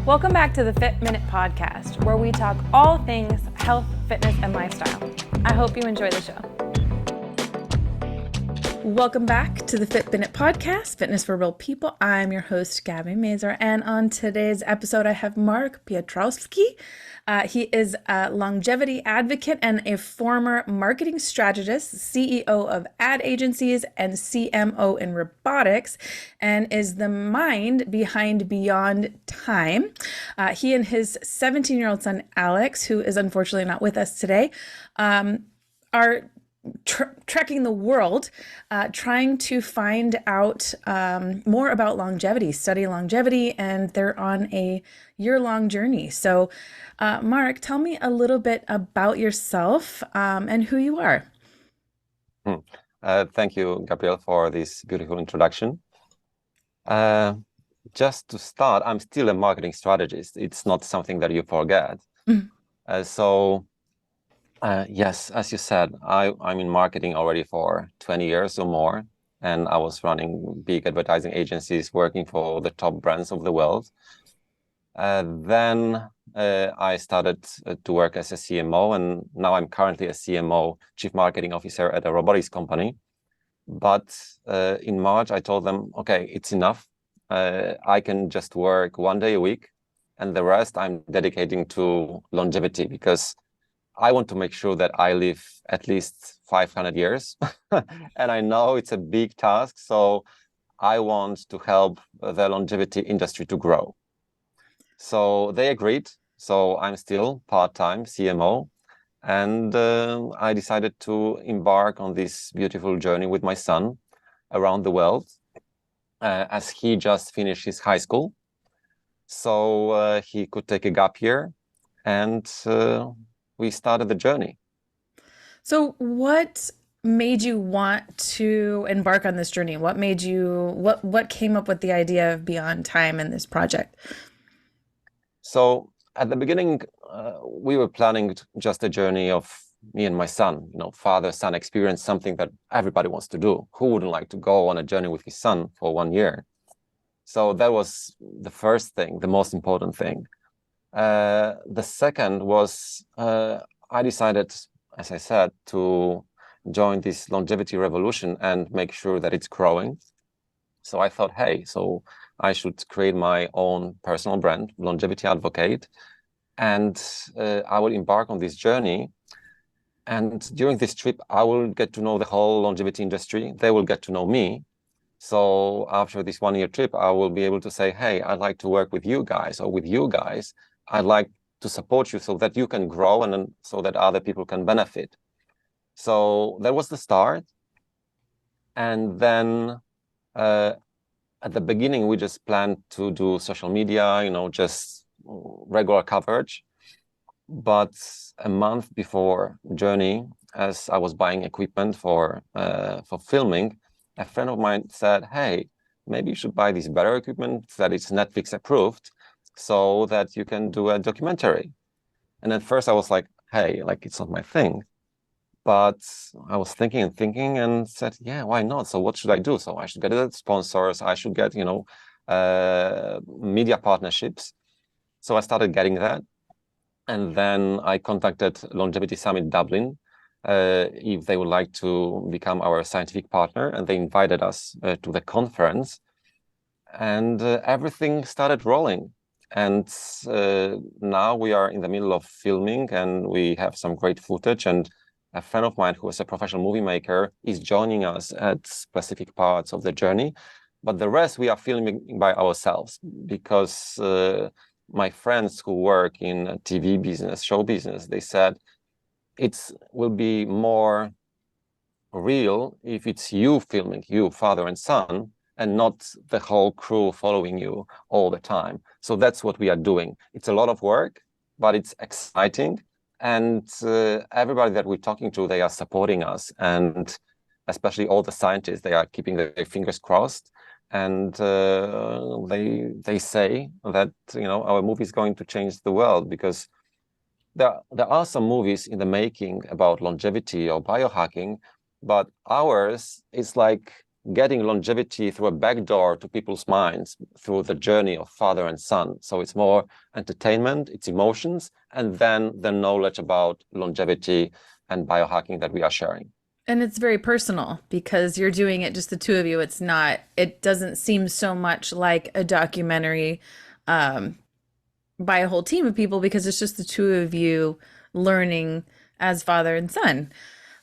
Welcome back to the Fit Minute Podcast, where we talk all things health, fitness, and lifestyle. I hope you enjoy the show. Welcome back to the Fit Minute Podcast, Fitness for Real People. I'm your host, Gabby Mazur, and on today's episode, I have Marek Piotrowski. He is a longevity advocate and a former marketing strategist, CEO of ad agencies, and CMO in robotics, and is the mind behind Beyond Time. He and his 17-year-old son, Alex, who is unfortunately not with us today, are trekking the world, trying to find out more about longevity, study longevity, and they're on a year-long journey. So, Marek, tell me a little bit about yourself and who you are. Thank you, Gabrielle, for this beautiful introduction. Just to start, I'm still a marketing strategist. It's not something that you forget. Yes, as you said, I'm in marketing already for 20 years or more, and I was running big advertising agencies, working for the top brands of the world. Then I started to work as a CMO, and now I'm currently a CMO, Chief Marketing Officer at a robotics company. But in March, I told them, okay, it's enough. I can just work 1 day a week, and the rest I'm dedicating to longevity, because I want to make sure that I live at least 500 years. And I know it's a big task, so I want to help the longevity industry to grow. So they agreed. So I'm still part-time CMO. And I decided to embark on this beautiful journey with my son around the world, as he just finished his high school. So he could take a gap year, and we started the journey. So what made you want to embark on this journey? What made you, what came up with the idea of Beyond Time and this project? So at the beginning, we were planning just a journey of me and my son, father-son experience, something that everybody wants to do. Who wouldn't like to go on a journey with his son for 1 year? So that was the first thing, the most important thing. The second was I decided, as I said, to join this longevity revolution and make sure that it's growing. So I thought, hey, so I should create my own personal brand, Longevity Advocate, and I will embark on this journey. And during this trip, I will get to know the whole longevity industry. They will get to know me. So after this 1 year trip, I will be able to say, hey, I'd like to work with you guys, or with you guys. I'd like to support you so that you can grow and so that other people can benefit. So that was the start. And then at the beginning, we just planned to do social media, just regular coverage. But a month before journey, as I was buying equipment for filming, a friend of mine said, hey, maybe you should buy this better equipment that is Netflix approved, so that you can do a documentary. And at first I was like, hey, it's not my thing. But I was thinking and said, yeah, why not? So what should I do? So I should get sponsors, I should get, media partnerships. So I started getting that. And then I contacted Longevity Summit Dublin, if they would like to become our scientific partner. And they invited us to the conference. And everything started rolling. And now we are in the middle of filming, and we have some great footage. And a friend of mine who is a professional movie maker is joining us at specific parts of the journey. But the rest we are filming by ourselves, because my friends who work in TV business, show business, they said it will be more real if it's you filming, you, father and son, and not the whole crew following you all the time. So that's what we are doing. It's a lot of work, but it's exciting. And everybody that we're talking to, they are supporting us. And especially all the scientists, they are keeping their fingers crossed. And they say that, our movie is going to change the world, because there are some movies in the making about longevity or biohacking, but ours is like getting longevity through a back door to people's minds through the journey of father and son. So it's more entertainment, it's emotions, and then the knowledge about longevity and biohacking that we are sharing. And it's very personal because you're doing it just the two of you. It doesn't seem so much like a documentary um, by a whole team of people because it's just the two of you learning as father and son.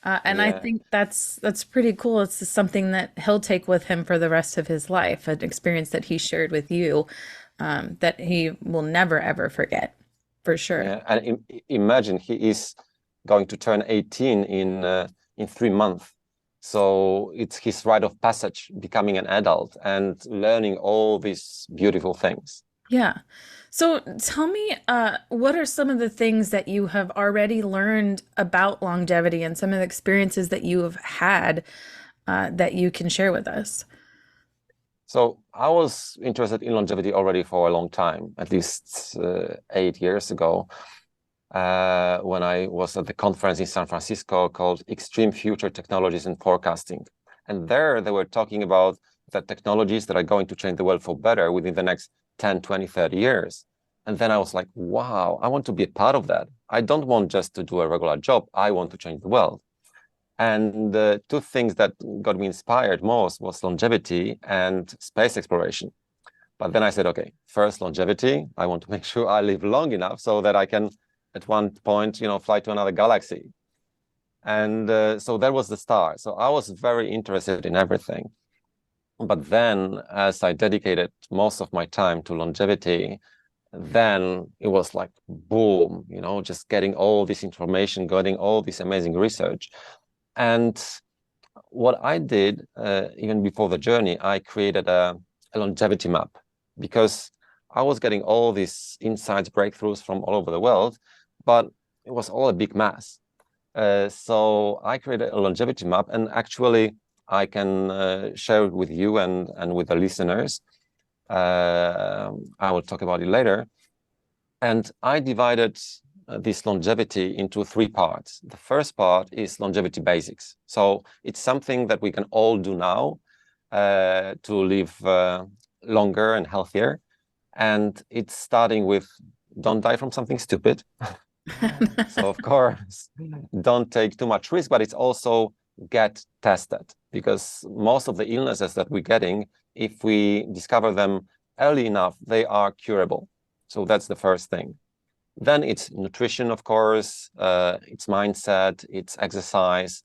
And I Yeah. think that's pretty cool. It's just something that he'll take with him for the rest of his life, an experience that he shared with you that he will never ever forget, for sure. Yeah, and imagine he is going to turn 18 in 3 months. So it's his rite of passage, becoming an adult and learning all these beautiful things. Yeah. So tell me, what are some of the things that you have already learned about longevity and some of the experiences that you have had that you can share with us? So I was interested in longevity already for a long time, at least 8 years ago, when I was at the conference in San Francisco called Extreme Future Technologies and Forecasting. And there they were talking about the technologies that are going to change the world for better within the next 10, 20, 30 years. And then I was like, wow, I want to be a part of that. I don't want just to do a regular job. I want to change the world. And the two things that got me inspired most was longevity and space exploration. But then I said, okay, first longevity. I want to make sure I live long enough so that I can, at one point, fly to another galaxy. And so that was the start. So I was very interested in everything. But then, as I dedicated most of my time to longevity, then it was like boom, just getting all this information, getting all this amazing research. And what I did, even before the journey, I created a longevity map because I was getting all these insights, breakthroughs from all over the world, but it was all a big mess. So I created a longevity map, and actually I can share it with you and with the listeners. I will talk about it later. And I divided this longevity into 3 parts. The first part is longevity basics. So it's something that we can all do now to live longer and healthier. And it's starting with don't die from something stupid. So of course, don't take too much risk, but it's also get tested because most of the illnesses that we're getting, if we discover them early enough, they are curable. So that's the first thing. Then it's nutrition, of course, it's mindset, it's exercise,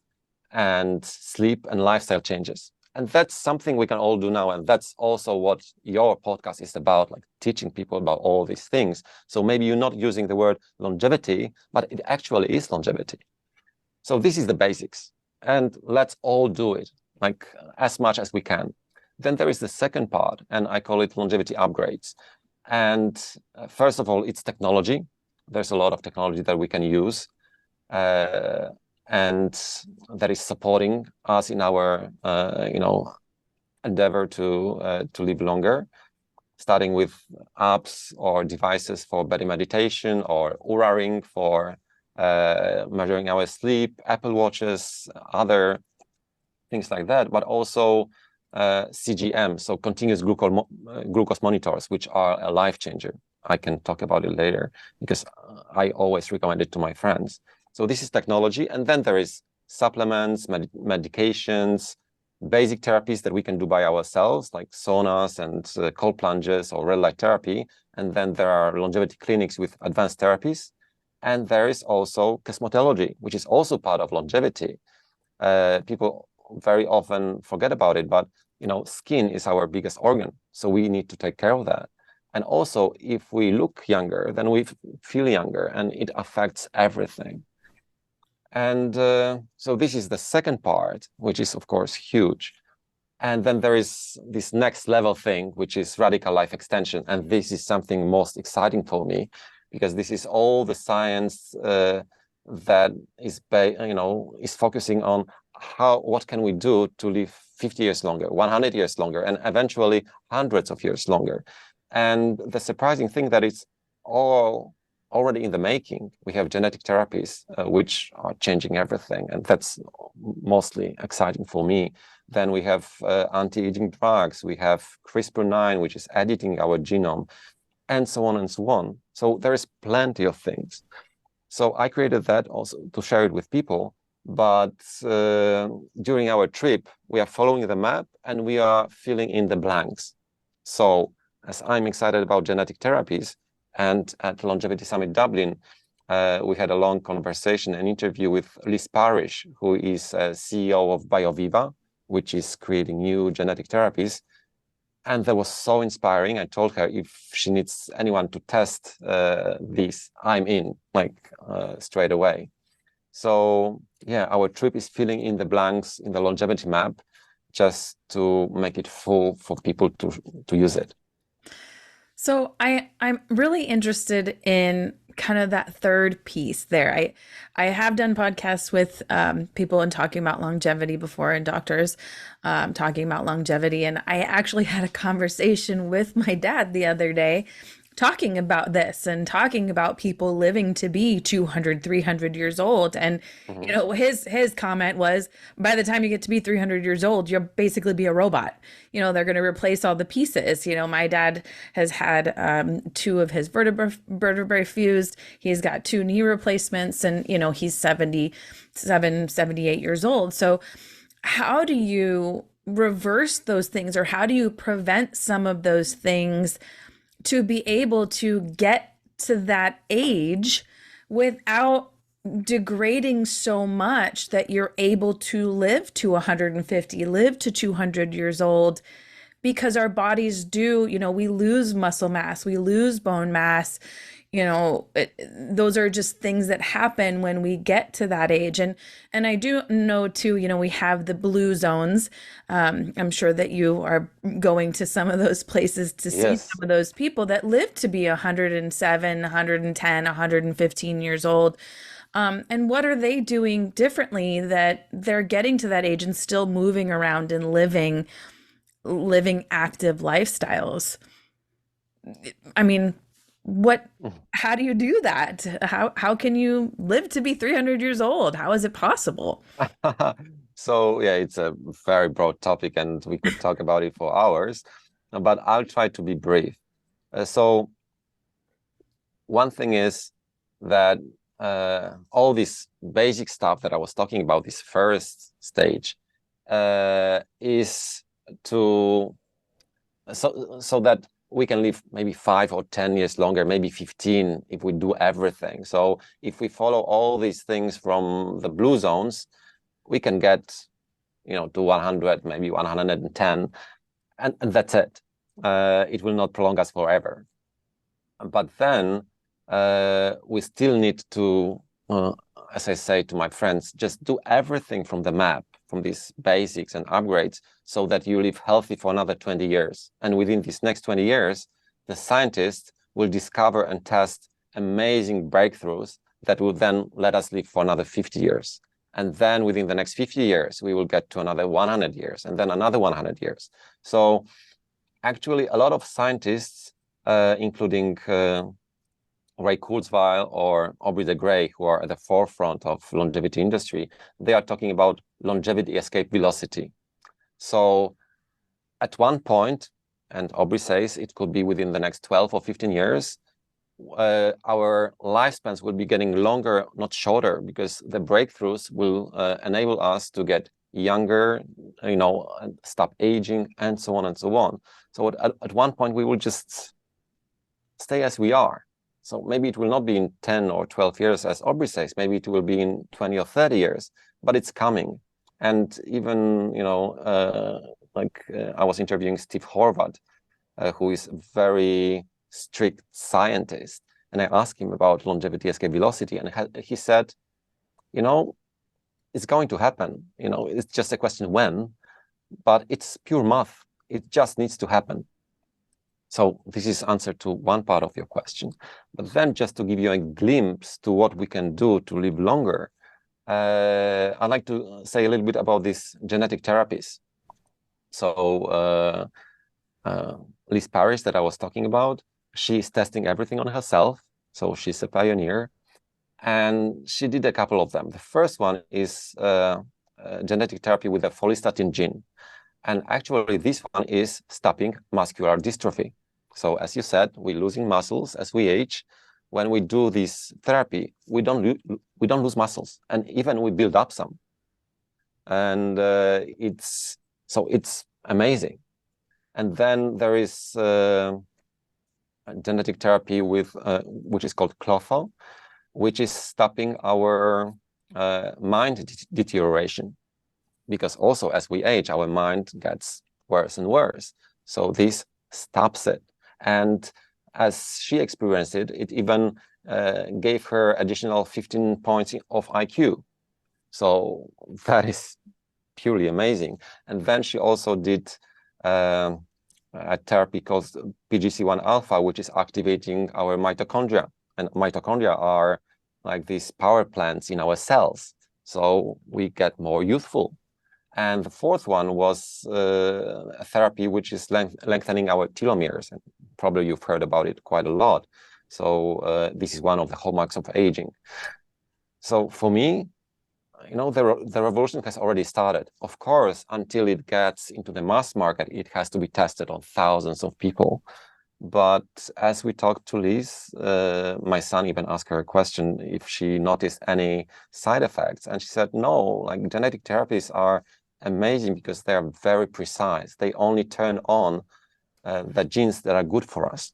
and sleep and lifestyle changes. And that's something we can all do now. And that's also what your podcast is about, like teaching people about all these things. So maybe you're not using the word longevity, but it actually is longevity. So this is the basics. And let's all do it, like as much as we can. Then there is the second part, and I call it longevity upgrades. And first of all, it's technology. There's a lot of technology that we can use. And that is supporting us in our, endeavor to live longer, starting with apps or devices for better meditation or Oura Ring for measuring our sleep, Apple Watches, other things like that, but also CGM, so continuous glucose monitors, which are a life changer. I can talk about it later because I always recommend it to my friends. So this is technology. And then there is supplements, medications, basic therapies that we can do by ourselves, like saunas and cold plunges or red light therapy. And then there are longevity clinics with advanced therapies. And there is also cosmetology, which is also part of longevity. People very often forget about it, but skin is our biggest organ. So we need to take care of that. And also, if we look younger, then we feel younger, and it affects everything. And so this is the second part, which is, of course, huge. And then there is this next level thing, which is radical life extension. And this is something most exciting for me, because this is all the science that is focusing on what can we do to live 50 years longer, 100 years longer, and eventually hundreds of years longer. And the surprising thing that it's all already in the making. We have genetic therapies which are changing everything, and that's mostly exciting for me. Then we have anti-aging drugs. We have CRISPR-9, which is editing our genome, and so on and so on. So there is plenty of things. So I created that also to share it with people. But during our trip, we are following the map and we are filling in the blanks. So as I'm excited about genetic therapies, and at Longevity Summit Dublin, we had a long conversation, an interview with Liz Parrish, who is CEO of BioViva, which is creating new genetic therapies. And that was so inspiring. I told her if she needs anyone to test this, I'm in, straight away. So yeah, our trip is filling in the blanks in the longevity map just to make it full for people to use it. So I'm really interested in kind of that third piece there. I have done podcasts with people and talking about longevity before, and doctors talking about longevity. And I actually had a conversation with my dad the other day talking about this and talking about people living to be 200, 300 years old. And, you know, his comment was, by the time you get to be 300 years old, you'll basically be a robot. You know, they're going to replace all the pieces. You know, my dad has had two of his vertebrae fused. He's got two knee replacements, and, you know, he's 77, 78 years old. So how do you reverse those things, or how do you prevent some of those things to be able to get to that age without degrading so much that you're able to live to 150, live to 200 years old? Because our bodies do, you know, we lose muscle mass, we lose bone mass, you know, those are just things that happen when we get to that age. And I do know too, you know, we have the blue zones. I'm sure that you are going to some of those places to see Yes. some of those people that live to be 107, 110, 115 years old. And what are they doing differently that they're getting to that age and still moving around and living active lifestyles? I mean, how do you do that? How can you live to be 300 years old? How is it possible? So yeah, it's a very broad topic and we could talk about it for hours, but I'll try to be brief. So one thing is that all this basic stuff that I was talking about, this first stage, is to so that we can live maybe 5 or 10 years longer, maybe 15 if we do everything. So if we follow all these things from the blue zones, we can get, you know, to 100, maybe 110, and that's it. It will not prolong us forever. But then we still need to, as I say to my friends, just do everything from the map, from these basics and upgrades, so that you live healthy for another 20 years. And within these next 20 years, the scientists will discover and test amazing breakthroughs that will then let us live for another 50 years. And then within the next 50 years, we will get to another 100 years, and then another 100 years. So actually, a lot of scientists, including Ray Kurzweil or Aubrey de Grey, who are at the forefront of longevity industry, they are talking about longevity escape velocity. So at one point, and Aubrey says it could be within the next 12 or 15 years, our lifespans will be getting longer, not shorter, because the breakthroughs will enable us to get younger, you know, stop aging, and so on and so on. So at one point, we will just stay as we are. So maybe it will not be in 10 or 12 years, as Aubrey says. Maybe it will be in 20 or 30 years, but it's coming. And even, you know, I was interviewing Steve Horvath, who is a very strict scientist. And I asked him about longevity escape velocity. And he said, you know, it's going to happen. You know, it's just a question when, but it's pure math. It just needs to happen. So this is answer to one part of your question. But then just to give you a glimpse to what we can do to live longer, I'd like to say a little bit about these genetic therapies. So Liz Parrish that I was talking about, she's testing everything on herself. So she's a pioneer. And she did a couple of them. The first one is genetic therapy with a follistatin gene. And actually, this one is stopping muscular dystrophy. So as you said, we're losing muscles as we age. When we do this therapy, we don't lose muscles, and even we build up some. And it's amazing. And then there is genetic therapy with which is called clotho, which is stopping our mind deterioration, because also as we age, our mind gets worse and worse. So this stops it. And as she experienced it, it even gave her additional 15 points of IQ. So that is purely amazing. And then she also did a therapy called PGC1 alpha, which is activating our mitochondria. And mitochondria are like these power plants in our cells. So we get more youthful. And the fourth one was a therapy which is lengthening our telomeres. And probably you've heard about it quite a lot. So this is one of the hallmarks of aging. So for me, the revolution has already started. Of course, until it gets into the mass market, it has to be tested on thousands of people. But as we talked to Liz, my son even asked her a question if she noticed any side effects. And she said, no, like genetic therapies are amazing because they are very precise. They only turn on the genes that are good for us.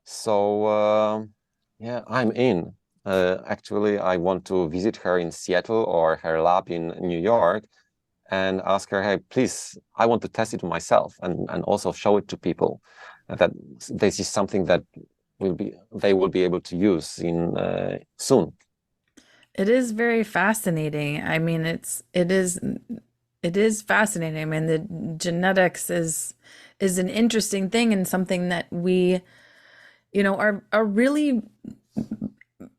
So yeah, I'm in. Actually, I want to visit her in Seattle or her lab in New York and ask her, hey, please, I want to test it myself and also show it to people that this is something that they will be able to use in soon. It is very fascinating. I mean, it is fascinating. I mean, the genetics is an interesting thing and something that we, are really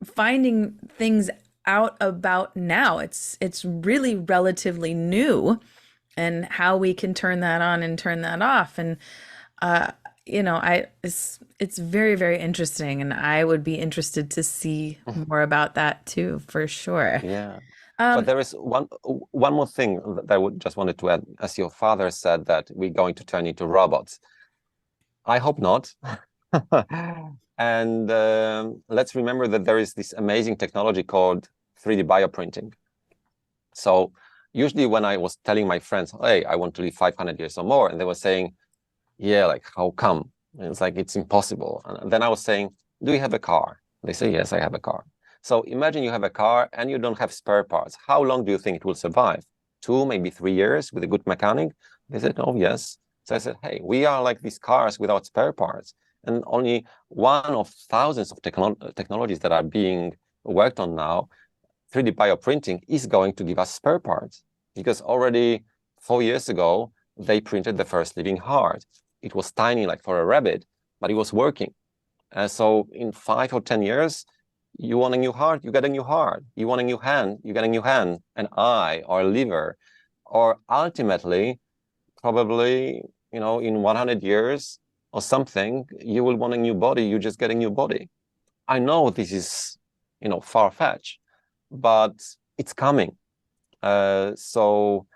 finding things out about now. It's really relatively new, and how we can turn that on and turn that off. And it's very, very interesting, and I would be interested to see more about that too, for sure. Yeah. But there is one more thing that I would just wanted to add. As your father said that we're going to turn into robots. I hope not. And let's remember that there is this amazing technology called 3D bioprinting. So usually when I was telling my friends, hey, I want to live 500 years or more, and they were saying, yeah, like, how come? And it's like, it's impossible. And then I was saying, do you have a car? They say, yes, I have a car. So imagine you have a car and you don't have spare parts. How long do you think it will survive? 2, maybe 3 years with a good mechanic? They said, oh, yes. So I said, hey, we are like these cars without spare parts. And only one of thousands of technologies that are being worked on now, 3D bioprinting, is going to give us spare parts. Because already 4 years ago, they printed the first living heart. It was tiny, like for a rabbit, but it was working. So in 5 or 10 years, you want a new heart, you get a new heart. You want a new hand, you get a new hand, an eye or a liver. Or ultimately, probably, in 100 years or something, you will want a new body, you just get a new body. I know this is, far-fetched, but it's coming. So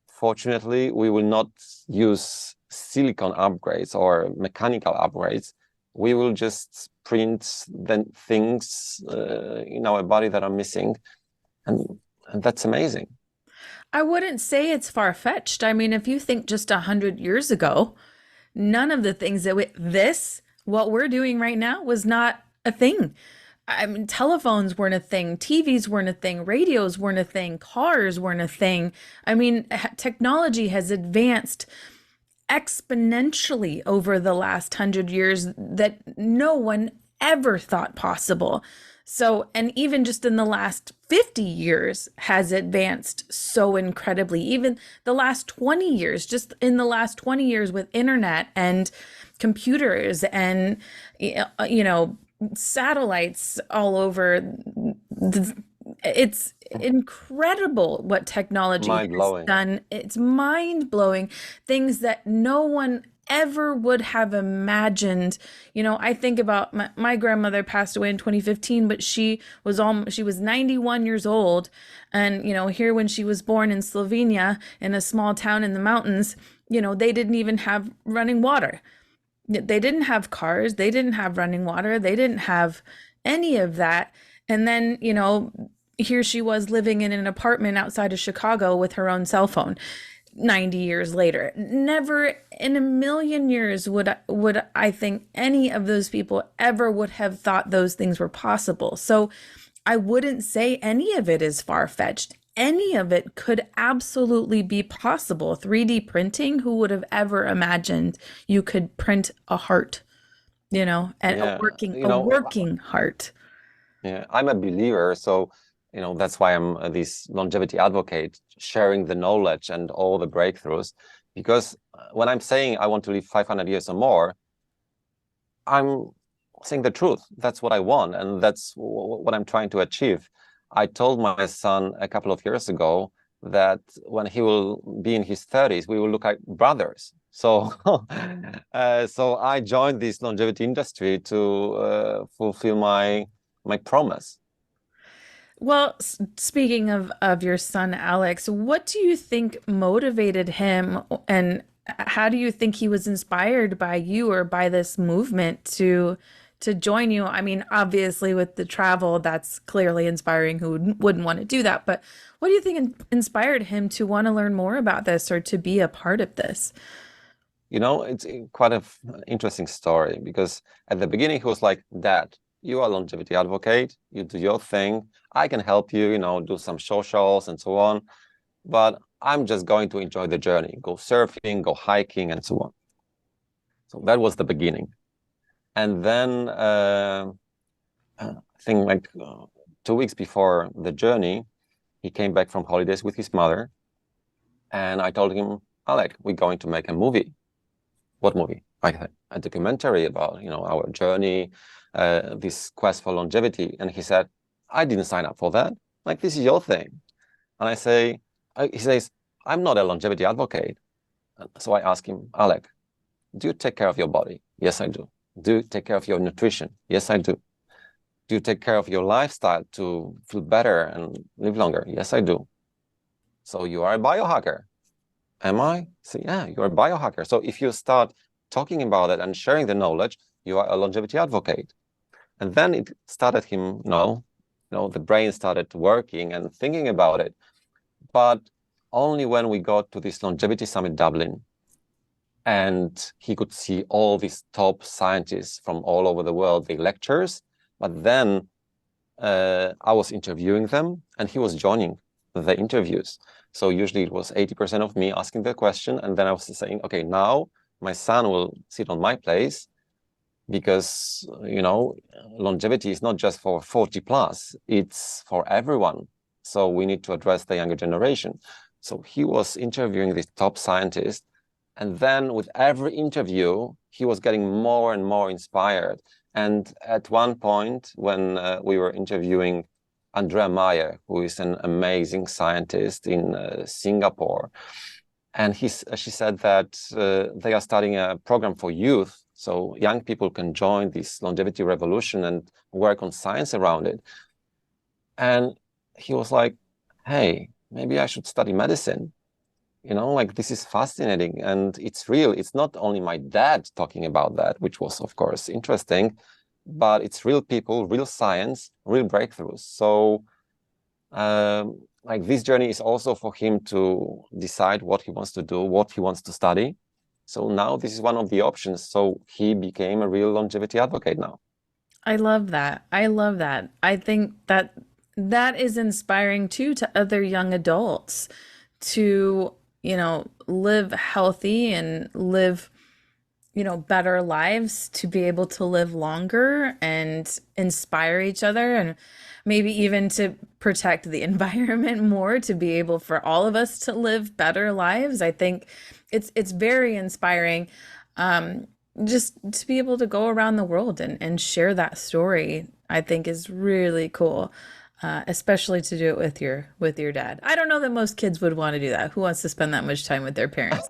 fortunately, we will not use silicon upgrades or mechanical upgrades. We will just print the things in our body that are missing. And that's amazing. I wouldn't say it's far-fetched. I mean, if you think just 100 years ago, none of the things what we're doing right now was not a thing. I mean, telephones weren't a thing, TVs weren't a thing, radios weren't a thing, cars weren't a thing. I mean, technology has advanced exponentially over the last 100 years that no one ever thought possible. So, and even just in the last 50 years has advanced so incredibly. Even the last 20 years, just in the last 20 years with internet and computers and, satellites all over. It's incredible what technology has done. It's mind blowing. Things that no one ever would have imagined. I think about my grandmother passed away in 2015, but she was 91 years old. And, here when she was born in Slovenia, in a small town in the mountains, they didn't even have running water. They didn't have cars, they didn't have running water, they didn't have any of that. And then, here she was living in an apartment outside of Chicago with her own cell phone 90 years later. Never in a million years would I think any of those people ever would have thought those things were possible. So I wouldn't say any of it is far-fetched. Any of it could absolutely be possible. 3D printing, who would have ever imagined you could print a heart, and Yeah, a working heart. yeah, I'm a believer, so that's why I'm this longevity advocate, sharing the knowledge and all the breakthroughs. Because when I'm saying I want to live 500 years or more, I'm saying the truth. That's what I want, and that's what I'm trying to achieve. I told my son a couple of years ago that when he will be in his 30s, we will look like brothers. So, so I joined this longevity industry to fulfill my promise. Well, speaking of your son, Alex, what do you think motivated him, and how do you think he was inspired by you or by this movement to join you? I mean, obviously with the travel, that's clearly inspiring. Who wouldn't want to do that? But what do you think inspired him to want to learn more about this or to be a part of this? It's quite an interesting story, because at the beginning he was like, Dad, you are a longevity advocate, you do your thing, I can help you, do some socials and so on, but I'm just going to enjoy the journey, go surfing, go hiking and so on. So that was the beginning. And then I think like 2 weeks before the journey, he came back from holidays with his mother, and I told him, Alec, we're going to make a movie. What movie? A documentary about our journey, this quest for longevity. And he said, I didn't sign up for that. Like, this is your thing. And he says, I'm not a longevity advocate. So I ask him, Alec, do you take care of your body? Yes, I do. Do you take care of your nutrition? Yes, I do. Do you take care of your lifestyle to feel better and live longer? Yes, I do. So you are a biohacker. Am I? So yeah, you're a biohacker. So if you start talking about it and sharing the knowledge, you are a longevity advocate. And then it started him, the brain started working and thinking about it. But only when we got to this longevity summit Dublin, and he could see all these top scientists from all over the world, the lectures, but then I was interviewing them and he was joining the interviews. So usually it was 80% of me asking the question, and then I was saying, okay, now my son will sit on my place, because longevity is not just for 40 plus, it's for everyone. So we need to address the younger generation. So he was interviewing this top scientist, and then with every interview he was getting more and more inspired. And at one point when we were interviewing Andrea Meyer, who is an amazing scientist in Singapore, and she said that they are starting a program for youth, so young people can join this longevity revolution and work on science around it. And he was like, hey, maybe I should study medicine. Like, this is fascinating, and it's real. It's not only my dad talking about that, which was of course interesting, but it's real people, real science, real breakthroughs. So like, this journey is also for him to decide what he wants to do, what he wants to study. So now this is one of the options. So he became a real longevity advocate now. I love that. I love that. I think that is inspiring too to other young adults to, live healthy and live, better lives, to be able to live longer and inspire each other, and maybe even to protect the environment more, to be able for all of us to live better lives. I think it's very inspiring. Just to be able to go around the world and share that story, I think is really cool. especially to do it with your dad. I don't know that most kids would want to do that. Who wants to spend that much time with their parents?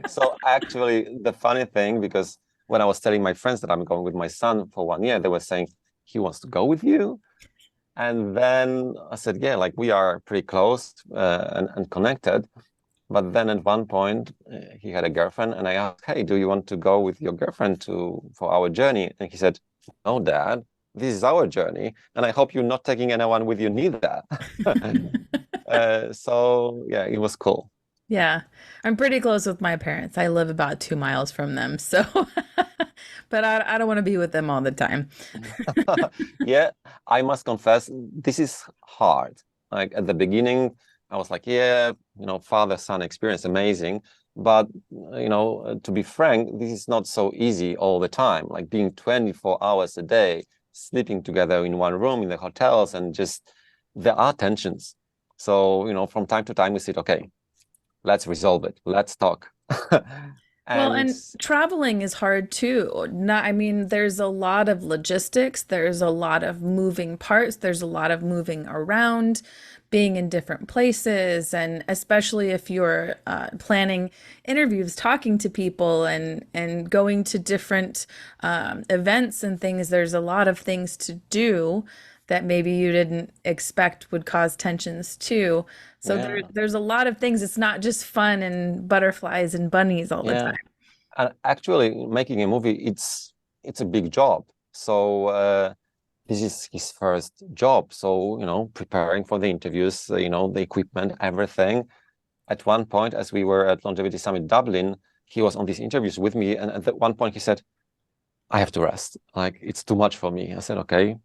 So actually, the funny thing, because when I was telling my friends that I'm going with my son for 1 year, they were saying, he wants to go with you? And then I said, yeah, like we are pretty close and connected. But then at one point, he had a girlfriend, and I asked, hey, do you want to go with your girlfriend for our journey? And he said, no, Dad, this is our journey, and I hope you're not taking anyone with you neither. So yeah, it was cool. Yeah, I'm pretty close with my parents. I live about 2 miles from them, so but I don't want to be with them all the time. Yeah, I must confess, this is hard. Like at the beginning, I was like, yeah, father-son experience, amazing. But, to be frank, this is not so easy all the time. Like being 24 hours a day, sleeping together in one room in the hotels, and just there are tensions. So, from time to time, we said, okay, let's resolve it. Let's talk. Well, And and traveling is hard too. Not, I mean, there's a lot of logistics, there's a lot of moving parts, there's a lot of moving around, being in different places, and especially if you're planning interviews, talking to people, and going to different events and things, there's a lot of things to do that maybe you didn't expect would cause tensions too. So yeah, there's a lot of things. It's not just fun and butterflies and bunnies all the yeah. time. And actually, making a movie, it's a big job. So this is his first job. So preparing for the interviews, the equipment, everything. At one point, as we were at Longevity Summit Dublin, he was on these interviews with me, and at one point he said, "I have to rest. Like it's too much for me." I said, "Okay,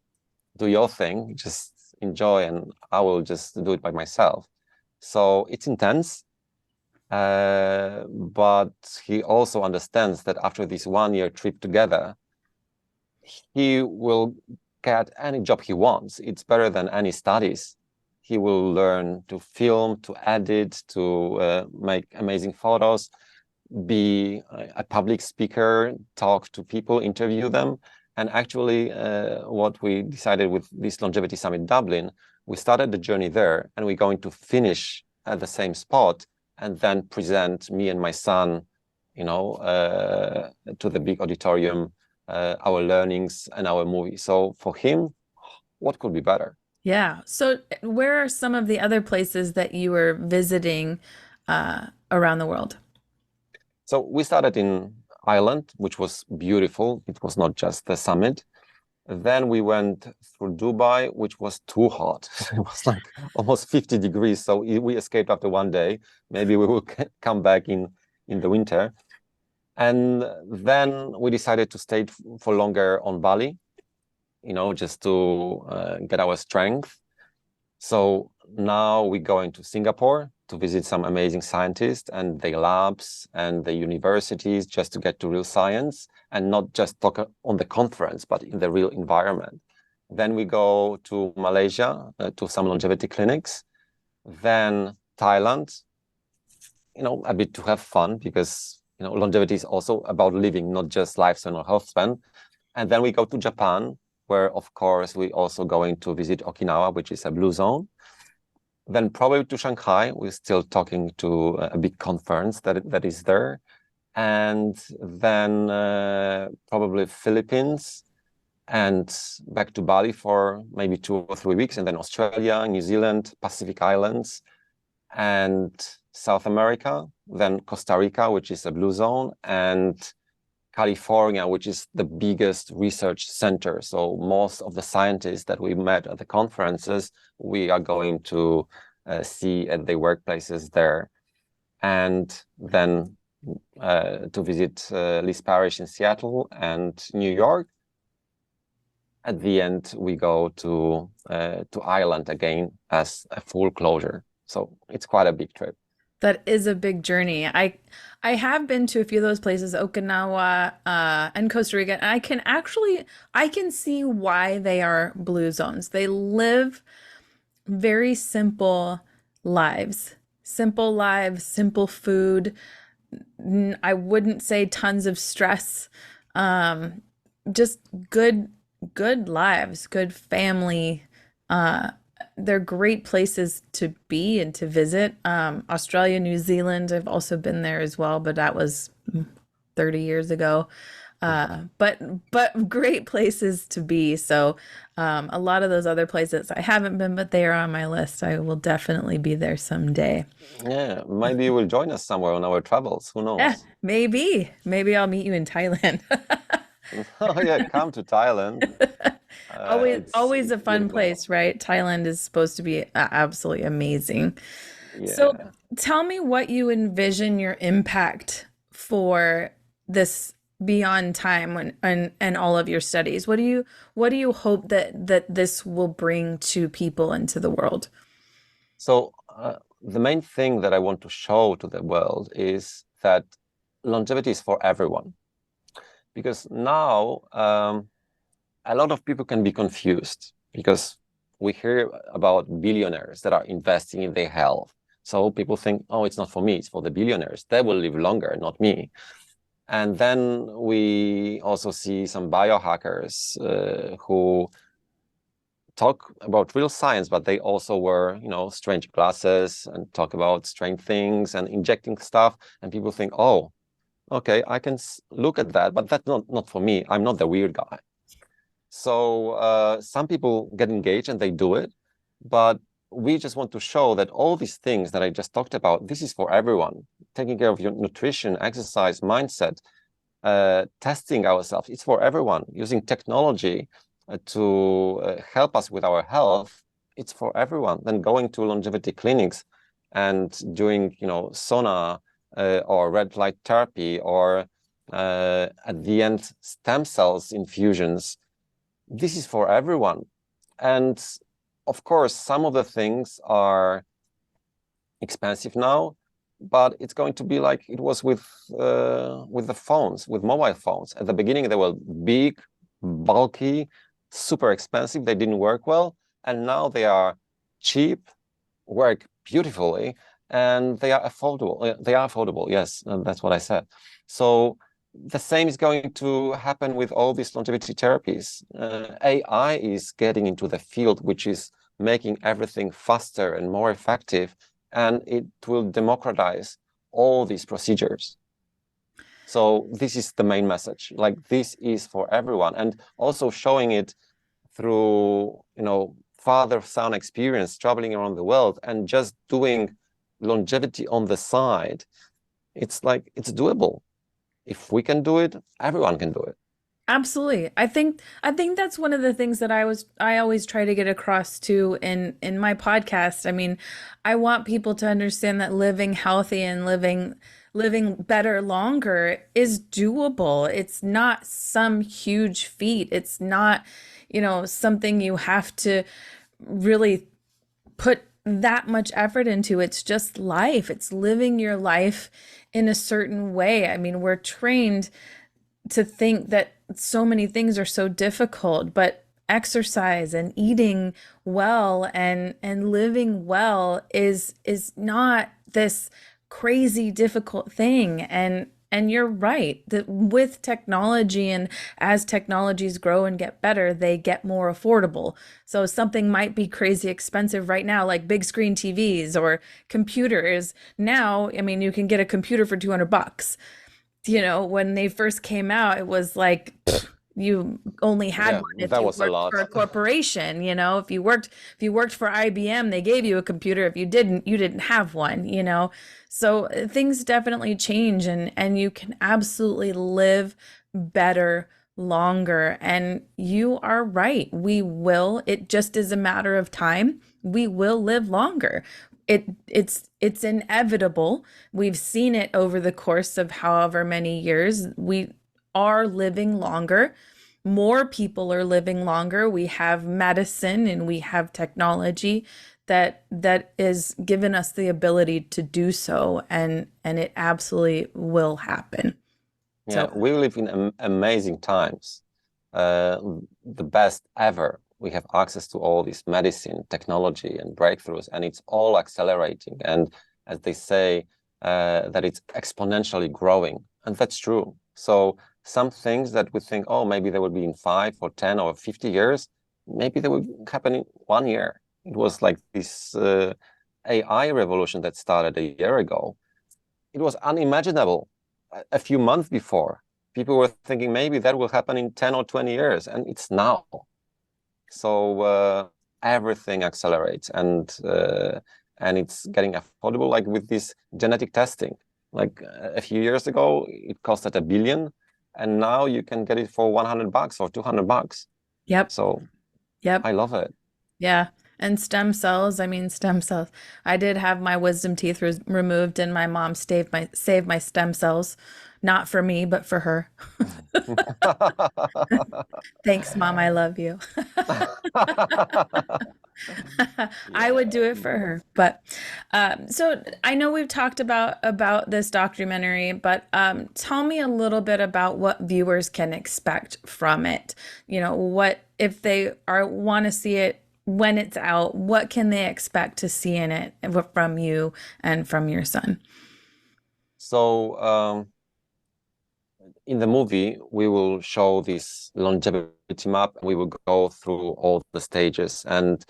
do your thing, just enjoy, and I will just do it by myself." So it's intense. But he also understands that after this 1 year trip together, he will get any job he wants. It's better than any studies. He will learn to film, to edit, to make amazing photos, be a public speaker, talk to people, interview them. And actually, what we decided with this Longevity Summit Dublin, we started the journey there, and we're going to finish at the same spot, and then present me and my son, to the big auditorium, our learnings and our movie. So for him, what could be better? Yeah. So where are some of the other places that you were visiting around the world? So we started in Ireland, which was beautiful. It was not just the summit. Then we went through Dubai, which was too hot. It was like almost 50 degrees. So we escaped after 1 day. Maybe we will come back in the winter. And then we decided to stay for longer on Bali, just to get our strength. So now we're going to Singapore to visit some amazing scientists and their labs and the universities, just to get to real science and not just talk on the conference, but in the real environment. Then we go to Malaysia, to some longevity clinics. Then Thailand, a bit to have fun, because longevity is also about living, not just lifespan or health span. And then we go to Japan, where of course we also going to visit Okinawa, which is a blue zone. Then probably to Shanghai. We're still talking to a big conference that is there. And then probably Philippines, and back to Bali for maybe 2 or 3 weeks, and then Australia, New Zealand, Pacific Islands, and South America, then Costa Rica, which is a blue zone, and California, which is the biggest research center. So most of the scientists that we met at the conferences, we are going to see at their workplaces there. And then to visit Liz Parrish in Seattle and New York. At the end, we go to Ireland again as a full closure. So it's quite a big trip. That is a big journey. I have been to a few of those places, Okinawa, and Costa Rica, and I can see why they are blue zones. They live very simple lives, simple food. I wouldn't say tons of stress. Um, just good lives, good family, They're great places to be and to visit. Australia, New Zealand, I've also been there as well, but that was 30 years ago. But great places to be. So a lot of those other places I haven't been, but they are on my list. I will definitely be there someday. Yeah, maybe you will join us somewhere on our travels. Who Yeah, knows? maybe. Maybe I'll meet you in Thailand. Oh yeah, come to Thailand. Always It's a fun beautiful. place, right? Thailand is supposed to be absolutely amazing. So Yeah. tell me what you envision your impact for this beyond time and all of your studies. What do you hope that this will bring to people and to the world? So the main thing that I want to show to the world is that longevity is for everyone. Because now a lot of people can be confused because we hear about billionaires that are investing in their health. So people think, oh, it's not for me, it's for the billionaires. They will live longer, not me. And then we also see some biohackers who talk about real science, but they also wear, strange glasses and talk about strange things and injecting stuff. And people think, oh, okay, I can look at that, but that's not for me. I'm not the weird guy. So some people get engaged and they do it, but we just want to show that all these things that I just talked about, this is for everyone. Taking care of your nutrition, exercise, mindset, testing ourselves, it's for everyone. Using technology to help us with our health, it's for everyone. Then going to longevity clinics and doing, sauna or red light therapy or at the end, stem cells infusions. This is for everyone. And of course, some of the things are expensive now, but it's going to be like it was with the phones, with mobile phones. At the beginning, they were big, bulky, super expensive. They didn't work well. And now they are cheap, work beautifully, and they are affordable. They are affordable. Yes, that's what I said. So the same is going to happen with all these longevity therapies. AI is getting into the field, which is making everything faster and more effective, and it will democratize all these procedures. So this is the main message. Like, this is for everyone, and also showing it through, father-son experience, traveling around the world and just doing longevity on the side. It's like, it's doable. If we can do it, everyone can do it. Absolutely. I think that's one of the things that I always try to get across to in my podcast. I mean, I want people to understand that living healthy and living better longer is doable. It's not some huge feat. It's not, something you have to really put that much effort into. It's just life. It's living your life in a certain way. I mean, we're trained to think that so many things are so difficult, but exercise and eating well and living well is not this crazy difficult thing. And you're right that with technology and as technologies grow and get better, they get more affordable. So something might be crazy expensive right now, like big screen TVs or computers. Now, I mean, you can get a computer for $200. When they first came out, it was like you only had Yeah, one if that you was a worked lot. for a corporation. If you worked for IBM, they gave you a computer. If you didn't, you didn't have one. So things definitely change, and you can absolutely live better longer. And you are right. It just is a matter of time. We will live longer. It's inevitable. We've seen it over the course of however many years. We are living longer. More people are living longer. We have medicine and we have technology that is given us the ability to do so, and it absolutely will happen. Yeah, So we live in amazing times, uh, the best ever. We have access to all this medicine, technology, and breakthroughs, and it's all accelerating. And as they say, that it's exponentially growing, and that's true. So some things that we think, oh, maybe they will be in 5 or 10 or 50 years, maybe they will happen in 1 year. It was like this AI revolution that started a year ago. It was unimaginable a few months before. People were thinking maybe that will happen in 10 or 20 years, and it's now. So everything accelerates, and it's getting affordable, like with this genetic testing. Like a few years ago, it costed $1 billion, and now you can get it for $100 or $200. Yep. So Yep. I love it. Yeah. And stem cells, I mean stem cells. I did have my wisdom teeth removed and my mom saved my stem cells, not for me, but for her. Thanks, Mom. I love you. I would Yeah. do it for her. But so I know we've talked about this documentary, but tell me a little bit about what viewers can expect from it. You know, what if they are want to see it when it's out, what can they expect to see in it from you and from your son? So in the movie, we will show this longevity map. We will go through all the stages and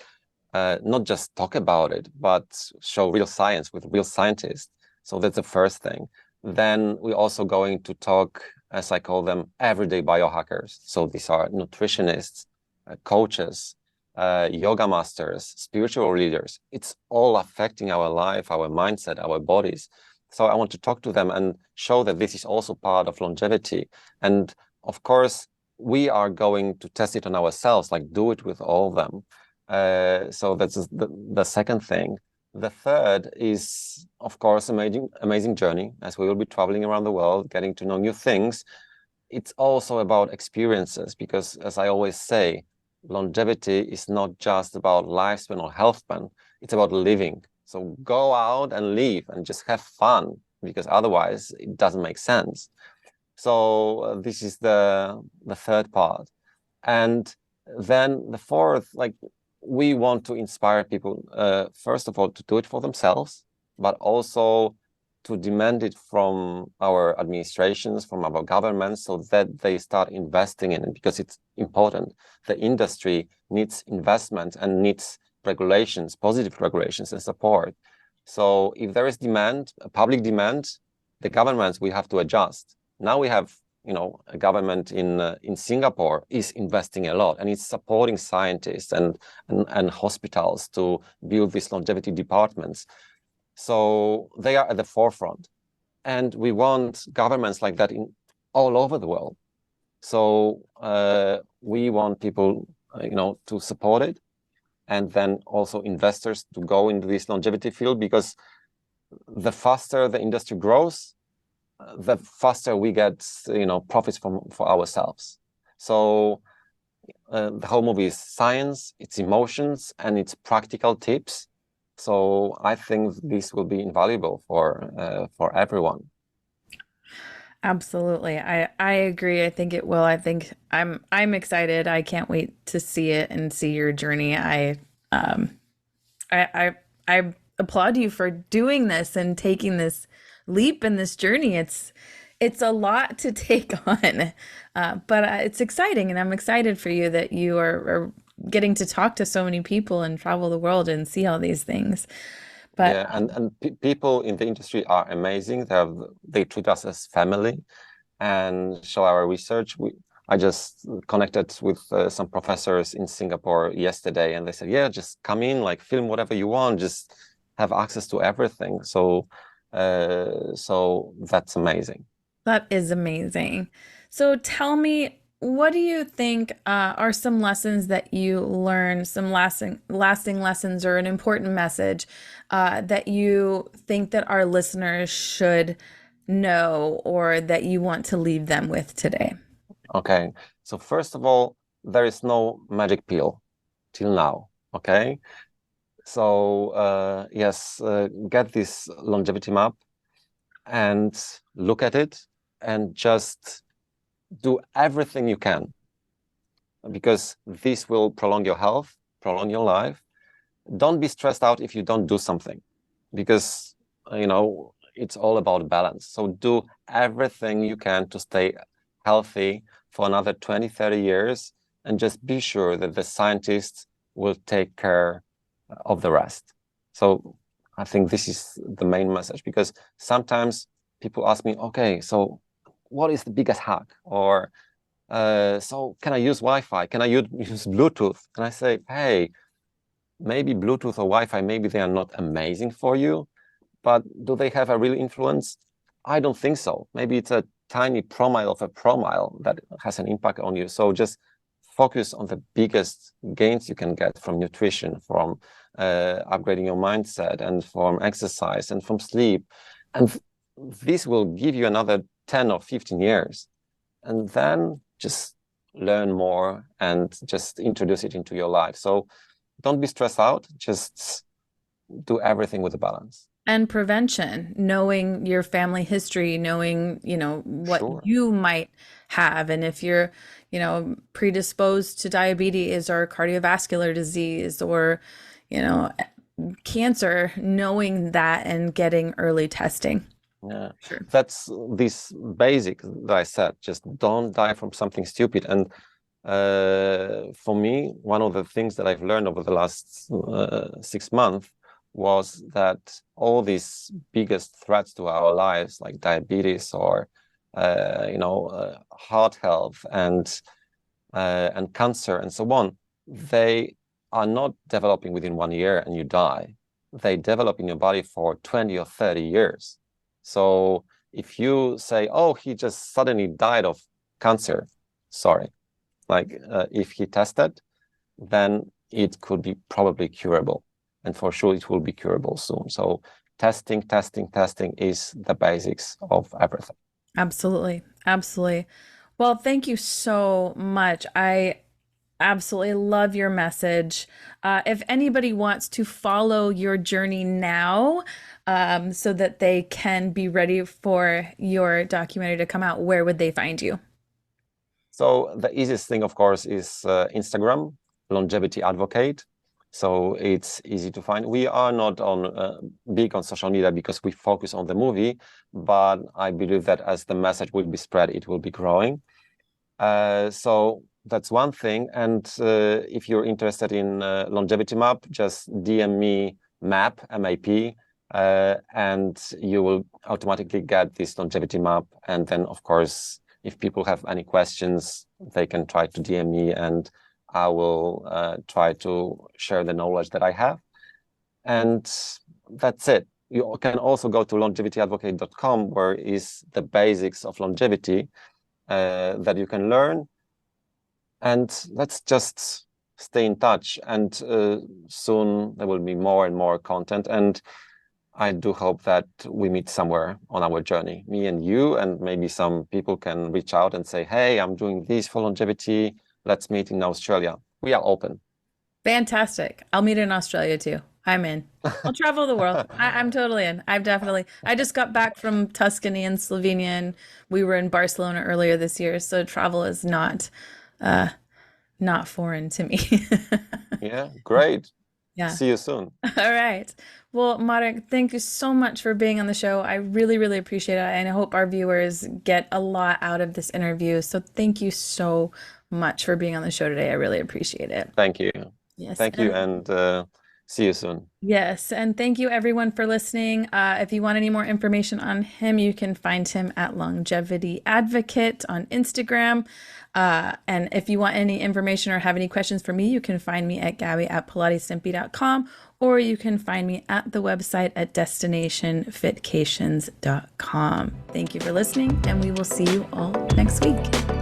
not just talk about it, but show real science with real scientists. So that's the first thing. Then we're also going to talk, as I call them, everyday biohackers. So these are nutritionists, coaches, yoga masters, spiritual leaders. It's all affecting our life, our mindset, our bodies. So I want to talk to them and show that this is also part of longevity. And of course, we are going to test it on ourselves, like do it with all of them. So that's the second thing. The third is, of course, amazing journey, as we will be traveling around the world, getting to know new things. It's also about experiences, because as I always say, longevity is not just about lifespan or health span, it's about living. So go out and live and just have fun, because otherwise it doesn't make sense. So this is the third part. And then the fourth, like, we want to inspire people, first of all, to do it for themselves, but also to demand it from our administrations, from our governments, so that they start investing in it, because it's important. The industry needs investment and needs regulations, positive regulations and support. So if there is demand, a public demand, the governments will have to adjust. Now we have, a government in Singapore is investing a lot, and it's supporting scientists and hospitals to build these longevity departments. So they are at the forefront, and we want governments like that in all over the world. So we want people, to support it, and then also investors to go into this longevity field, because the faster the industry grows, the faster we get, profits for ourselves. So the whole movie is science, it's emotions, and it's practical tips. So I think this will be invaluable for everyone. Absolutely. I agree. I think it will. I think I'm excited. I can't wait to see it and see your journey. Um I applaud you for doing this and taking this leap in this journey. It's a lot to take on, but it's exciting, and I'm excited for you that you are getting to talk to so many people and travel the world and see all these things. But Yeah, and people in the industry are amazing. They treat us as family and show our research. I just connected with some professors in Singapore yesterday, and they said, "Yeah, just come in, like film whatever you want, just have access to everything." So that's amazing. that is amazing. So tell me, what do you think are some lessons that you learned, some lasting lessons or an important message that you think that our listeners should know or that you want to leave them with today? Okay, so first of all, there is no magic pill till now. Okay, so yes, get this longevity map and look at it and just do everything you can, because this will prolong your health, prolong your life. Don't be stressed out if you don't do something, because it's all about balance. So do everything you can to stay healthy for another 20, 30 years, and just be sure that the scientists will take care of the rest. So I think this is the main message, because sometimes people ask me, okay, so what is the biggest hack? Or so can I use Wi-Fi? Can I use Bluetooth? And I say, hey, maybe Bluetooth or Wi-Fi, maybe they are not amazing for you, but do they have a real influence? I don't think so. Maybe it's a tiny promille of a promille that has an impact on you. So just focus on the biggest gains you can get from nutrition, from upgrading your mindset, and from exercise, and from sleep. And this will give you another 10 or 15 years. And then just learn more and just introduce it into your life. So don't be stressed out. Just do everything with a balance. And prevention, knowing your family history, knowing, what Sure. you might have. And if you're, predisposed to diabetes or cardiovascular disease or, cancer, knowing that and getting early testing. Yeah, Sure. that's this basic that I said, just don't die from something stupid. And for me, one of the things that I've learned over the last 6 months was that all these biggest threats to our lives, like diabetes or heart health and cancer and so on, they are not developing within 1 year and you die. They develop in your body for 20 or 30 years. So if you say, oh, he just suddenly died of cancer, sorry. Like if he tested, then it could be probably curable. And for sure, it will be curable soon. So testing is the basics of everything. Absolutely. Absolutely. Well, thank you so much. I absolutely love your message. If anybody wants to follow your journey now, so that they can be ready for your documentary to come out, where would they find you? So the easiest thing, of course, is Instagram, Longevity Advocate. So it's easy to find. We are not big on social media because we focus on the movie, but I believe that as the message will be spread, it will be growing. So that's one thing. And if you're interested in longevity map, just DM me MAP, M-A-P, and you will automatically get this longevity map. And then, of course, if people have any questions, they can try to DM me and I will try to share the knowledge that I have. And that's it. You can also go to longevityadvocate.com, where is the basics of longevity that you can learn. And let's just stay in touch. And soon there will be more and more content. And I do hope that we meet somewhere on our journey, me and you, and maybe some people can reach out and say, hey, I'm doing this for longevity. Let's meet in Australia. We are open. Fantastic. I'll meet in Australia too. I'm in. I'll travel the world. I'm totally in. I just got back from Tuscany and Slovenia, and we were in Barcelona earlier this year. So travel is not foreign to me. Yeah, great. Yeah. See you soon. All right. Well, Marek, thank you so much for being on the show. I really, really appreciate it. And I hope our viewers get a lot out of this interview. So thank you so much for being on the show today. I really appreciate it. Thank you. Yes. Thank you. And see you soon. Yes. And thank you everyone for listening. If you want any more information on him, you can find him at Longevity Advocate on Instagram. And if you want any information or have any questions for me, you can find me at gabby@pilatesstimpy.com, or you can find me at the website at destinationfitcations.com. Thank you for listening, and we will see you all next week.